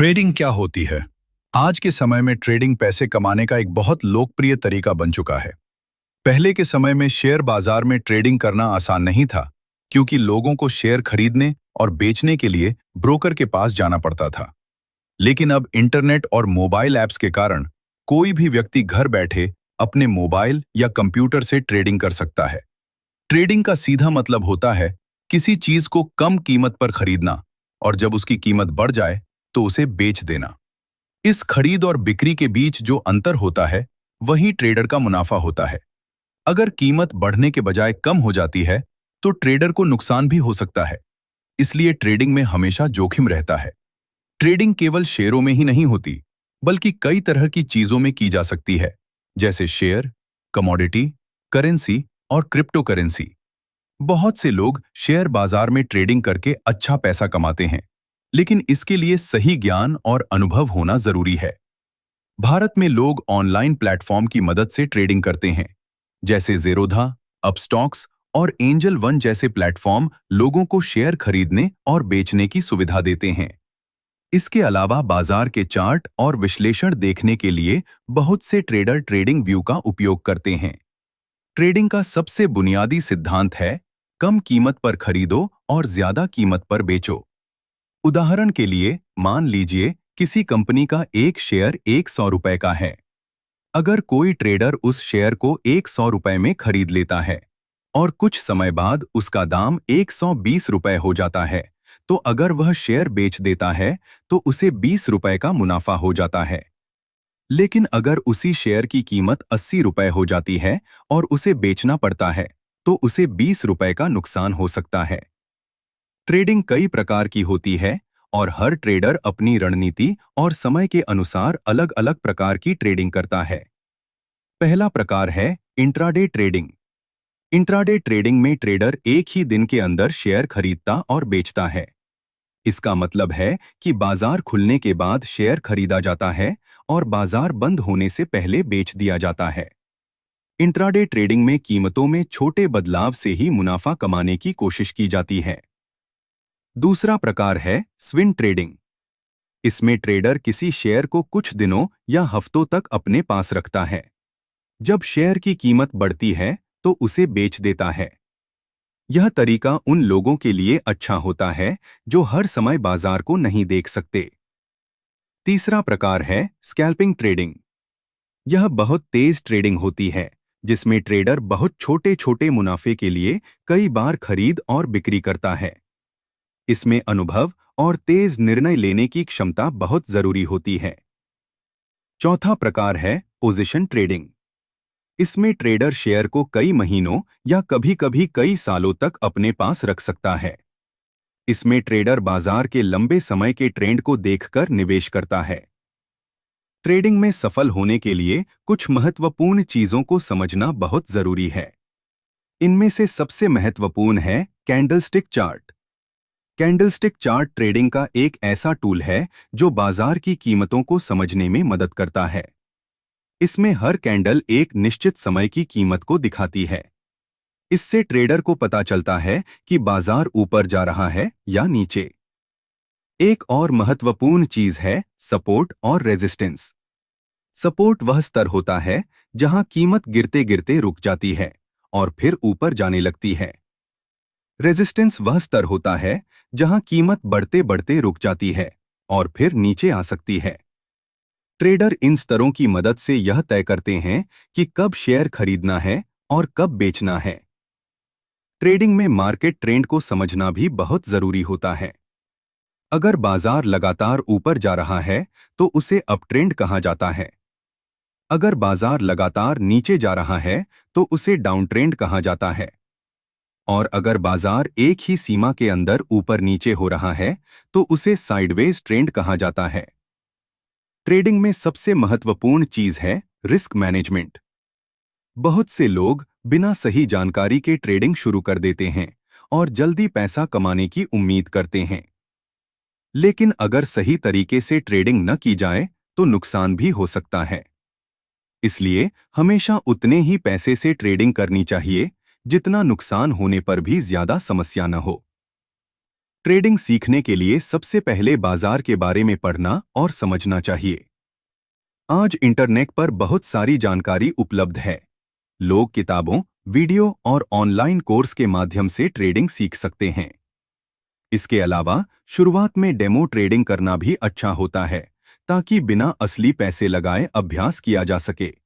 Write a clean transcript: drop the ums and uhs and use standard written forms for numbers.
Trading क्या होती है? आज के समय में ट्रेडिंग पैसे कमाने का एक बहुत लोकप्रिय तरीका बन चुका है। पहले के समय में शेयर बाजार में ट्रेडिंग करना आसान नहीं था, क्योंकि लोगों को शेयर खरीदने और बेचने के लिए ब्रोकर के पास जाना पड़ता था। लेकिन अब इंटरनेट और मोबाइल ऐप्स के कारण कोई भी व्यक्ति घर बैठे अपने मोबाइल या कंप्यूटर से ट्रेडिंग कर सकता है। ट्रेडिंग का सीधा मतलब होता है किसी चीज को कम कीमत पर खरीदना और जब उसकी कीमत बढ़ जाए तो उसे बेच देना। इस खरीद और बिक्री के बीच जो अंतर होता है, वही ट्रेडर का मुनाफा होता है। अगर कीमत बढ़ने के बजाय कम हो जाती है, तो ट्रेडर को नुकसान भी हो सकता है। इसलिए ट्रेडिंग में हमेशा जोखिम रहता है। ट्रेडिंग केवल शेयरों में ही नहीं होती, बल्कि कई तरह की चीजों में की जा सकती है, जैसे शेयर, कमोडिटी, करेंसी और क्रिप्टो करेंसी। बहुत से लोग शेयर बाजार में ट्रेडिंग करके अच्छा पैसा कमाते हैं, लेकिन इसके लिए सही ज्ञान और अनुभव होना जरूरी है। भारत में लोग ऑनलाइन प्लेटफॉर्म की मदद से ट्रेडिंग करते हैं, जैसे ज़ेरोधा, अपस्टॉक्स और एंजल वन जैसे प्लेटफॉर्म लोगों को शेयर खरीदने और बेचने की सुविधा देते हैं। इसके अलावा बाजार के चार्ट और विश्लेषण देखने के लिए बहुत से ट्रेडर ट्रेडिंग व्यू का उपयोग करते हैं। ट्रेडिंग का सबसे बुनियादी सिद्धांत है, कम कीमत पर खरीदो और ज्यादा कीमत पर बेचो। उदाहरण के लिए, मान लीजिए किसी कंपनी का एक शेयर 100 रुपए का है। अगर कोई ट्रेडर उस शेयर को 100 रुपए में खरीद लेता है और कुछ समय बाद उसका दाम 120 रुपए हो जाता है, तो अगर वह शेयर बेच देता है तो उसे 20 रुपए का मुनाफा हो जाता है। लेकिन अगर उसी शेयर की कीमत 80 रुपए हो जाती है और उसे बेचना पड़ता है, तो उसे 20 रुपए का नुकसान हो सकता है। ट्रेडिंग कई प्रकार की होती है और हर ट्रेडर अपनी रणनीति और समय के अनुसार अलग-अलग प्रकार की ट्रेडिंग करता है। पहला प्रकार है इंट्राडे ट्रेडिंग। इंट्राडे ट्रेडिंग में ट्रेडर एक ही दिन के अंदर शेयर खरीदता और बेचता है। इसका मतलब है कि बाजार खुलने के बाद शेयर खरीदा जाता है और बाजार बंद होने से पहले बेच दिया जाता है। इंट्राडे ट्रेडिंग में कीमतों में छोटे बदलाव से ही मुनाफा कमाने की कोशिश की जाती है। दूसरा प्रकार है स्विंग ट्रेडिंग। इसमें ट्रेडर किसी शेयर को कुछ दिनों या हफ्तों तक अपने पास रखता है। जब शेयर की कीमत बढ़ती है तो उसे बेच देता है। यह तरीका उन लोगों के लिए अच्छा होता है जो हर समय बाजार को नहीं देख सकते। तीसरा प्रकार है स्कैल्पिंग ट्रेडिंग। यह बहुत तेज ट्रेडिंग होती है, जिसमें ट्रेडर बहुत छोटे-छोटे मुनाफे के लिए कई बार खरीद और बिक्री करता है। इसमें अनुभव और तेज निर्णय लेने की क्षमता बहुत जरूरी होती है। चौथा प्रकार है पोजीशन ट्रेडिंग। इसमें ट्रेडर शेयर को कई महीनों या कभी-कभी कई सालों तक अपने पास रख सकता है। इसमें ट्रेडर बाजार के लंबे समय के ट्रेंड को देखकर निवेश करता है। ट्रेडिंग में सफल होने के लिए कुछ महत्वपूर्ण चीजों को समझना बहुत जरूरी है। इनमें से सबसे महत्वपूर्ण है candlestick chart. Candlestick chart trading का एक ऐसा टूल है जो बाजार की कीमतों को समझने में मदद करता है। इसमें हर कैंडल एक निश्चित समय की कीमत को दिखाती है। इससे ट्रेडर को पता चलता है कि बाजार ऊपर जा रहा है या नीचे। एक और महत्वपूर्ण चीज है सपोर्ट और रेजिस्टेंस। सपोर्ट वह स्तर होता है जहां कीमत गिरते गिरते रुक जाती है और फिर ऊपर जाने लगती है। रेजिस्टेंस वह स्तर होता है जहां कीमत बढ़ते बढ़ते रुक जाती है और फिर नीचे आ सकती है। ट्रेडर इन स्तरों की मदद से यह तय करते हैं कि कब शेयर खरीदना है और कब बेचना है। ट्रेडिंग में मार्केट ट्रेंड को समझना भी बहुत जरूरी होता है। अगर बाजार लगातार ऊपर जा रहा है तो उसे अप ट्रेंड कहा जाता है। अगर बाजार लगातार नीचे जा रहा है तो उसे डाउन ट्रेंड कहा जाता है। और अगर बाजार एक ही सीमा के अंदर ऊपर नीचे हो रहा है तो उसे साइडवेज ट्रेंड कहा जाता है। ट्रेडिंग में सबसे महत्वपूर्ण चीज है रिस्क मैनेजमेंट। बहुत से लोग बिना सही जानकारी के ट्रेडिंग शुरू कर देते हैं और जल्दी पैसा कमाने की उम्मीद करते हैं। लेकिन अगर सही तरीके से ट्रेडिंग न की जाए तो नुकसान भी हो सकता है। इसलिए हमेशा उतने ही पैसे से ट्रेडिंग करनी चाहिए जितना नुकसान होने पर भी ज्यादा समस्या न हो। ट्रेडिंग सीखने के लिए सबसे पहले बाजार के बारे में पढ़ना और समझना चाहिए। आज इंटरनेट पर बहुत सारी जानकारी उपलब्ध है। लोग किताबों, वीडियो और ऑनलाइन कोर्स के माध्यम से ट्रेडिंग सीख सकते हैं। इसके अलावा शुरुआत में डेमो ट्रेडिंग करना भी अच्छा होता है, ताकि बिना असली पैसे लगाए अभ्यास किया जा सके।